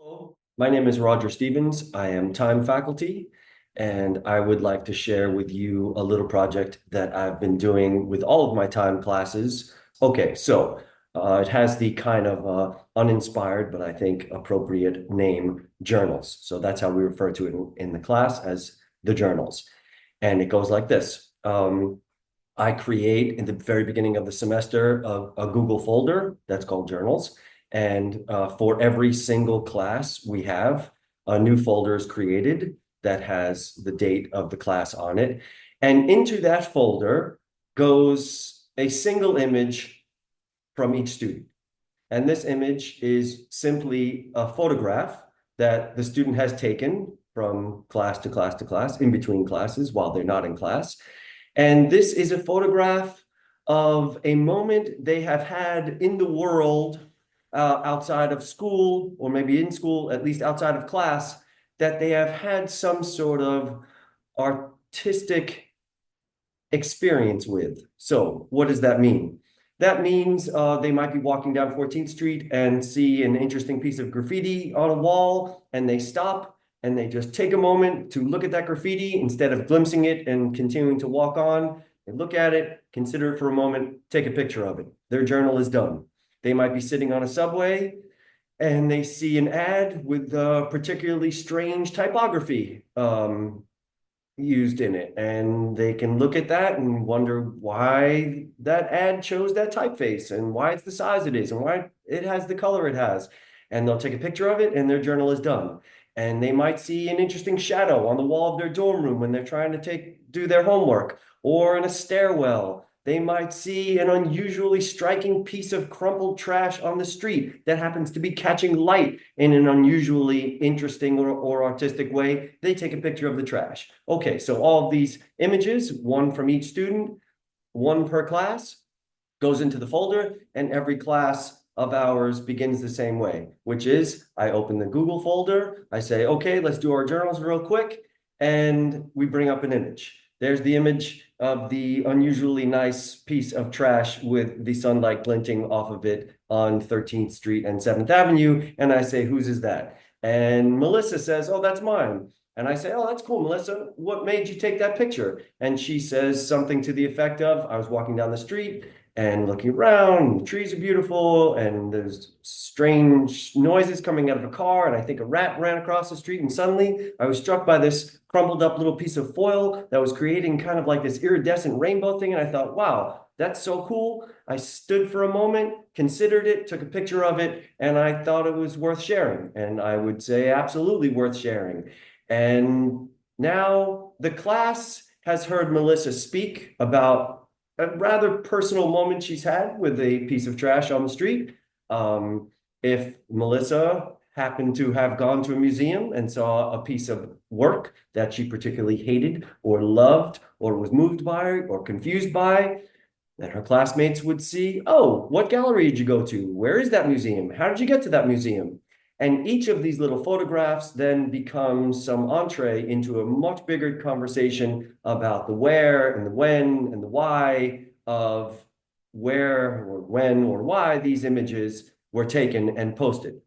Hello, my name is Roger Stevens. I am time faculty, and I would like to share with you a little project that I've been doing with all of my time classes. Okay, so it has the kind of uninspired, but I think appropriate name, journals. So that's how we refer to it in the class, as the journals. And it goes like this. I create in the very beginning of the semester a Google folder that's called journals. And for every single class we have, a new folder is created that has the date of the class on it. And into that folder goes a single image from each student. And this image is simply a photograph that the student has taken from class to class to class, in between classes while they're not in class. And this is a photograph of a moment they have had in the world, outside of school, or maybe in school, at least outside of class, that they have had some sort of artistic experience with. So what does that mean? That means they might be walking down 14th Street and see an interesting piece of graffiti on a wall, and they stop and they just take a moment to look at that graffiti instead of glimpsing it and continuing to walk on. They look at it, consider it for a moment, take a picture of it. Their journal is done. They might be sitting on a subway and they see an ad with particularly strange typography used in it, and they can look at that and wonder why that ad chose that typeface and why it's the size it is and why it has the color it has. And they'll take a picture of it and their journal is done. And they might see an interesting shadow on the wall of their dorm room when they're trying to do their homework, or in a stairwell. They might see an unusually striking piece of crumpled trash on the street that happens to be catching light in an unusually interesting or artistic way. They take a picture of the trash. Okay, so all of these images, one from each student, one per class, goes into the folder, and every class of ours begins the same way, which is I open the Google folder, I say, okay, let's do our journals real quick, and we bring up an image. There's the image of the unusually nice piece of trash with the sunlight glinting off of it on 13th Street and 7th Avenue. And I say, whose is that? And Melissa says, oh, that's mine. And I say, oh, that's cool, Melissa. What made you take that picture? And she says something to the effect of, I was walking down the street and looking around, the trees are beautiful, and there's strange noises coming out of a car, and I think a rat ran across the street, and suddenly I was struck by this crumpled up little piece of foil that was creating kind of like this iridescent rainbow thing, and I thought, wow, that's so cool. I stood for a moment, considered it, took a picture of it, and I thought it was worth sharing, and I would say absolutely worth sharing. And now the class has heard Melissa speak about a rather personal moment she's had with a piece of trash on the street. If Melissa happened to have gone to a museum and saw a piece of work that she particularly hated or loved or was moved by or confused by, then her classmates would see, oh, what gallery did you go to? Where is that museum? How did you get to that museum? And each of these little photographs then becomes some entree into a much bigger conversation about the where and the when and the why of where or when or why these images were taken and posted.